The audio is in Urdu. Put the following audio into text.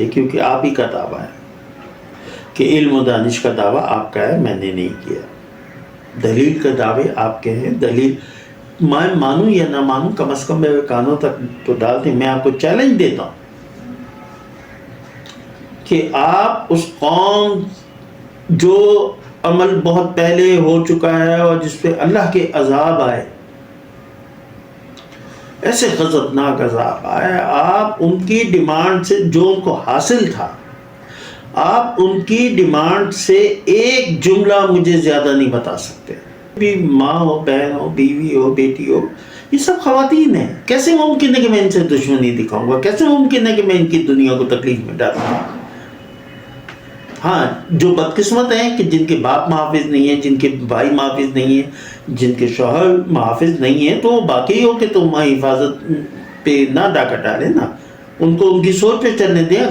لیجئے، کیونکہ آپ ہی کا دعویٰ ہے کہ علم و دانش کا دعویٰ آپ کا ہے، میں نے نہیں کیا۔ دلیل کے دعوے آپ کے ہیں، دلیل میں مانوں یا نہ مانوں، کم از کم میرے کانوں تک تو ڈالتے ہیں۔ میں آپ کو چیلنج دیتا ہوں کہ آپ اس قوم جو عمل بہت پہلے ہو چکا ہے اور جس پہ اللہ کے عذاب آئے، ایسے غضبناک عذاب آئے، آپ ان کی ڈیمانڈ سے جو ان کو حاصل تھا، آپ ان کی ڈیمانڈ سے ایک جملہ مجھے زیادہ نہیں بتا سکتے۔ بھی ماں ہو، بہن ہو، بیوی ہو، بیٹی ہو، یہ سب خواتین ہیں۔ کیسے ممکن ہے کہ میں ان سے دشمنی دکھاؤں گا؟ کیسے ممکن ہے کہ میں ان کی دنیا کو تکلیف میں ڈالوں گا؟ ہاں، جو بدقسمت ہیں کہ جن کے باپ محافظ نہیں ہیں، جن کے بھائی محافظ نہیں ہیں، جن کے شوہر محافظ نہیں ہیں، تو باقی ہو کہ تم حفاظت پہ نہ ڈاکہ ڈالیں نا، ان کو ان کی سوچ پہ چلنے دیں۔ اگر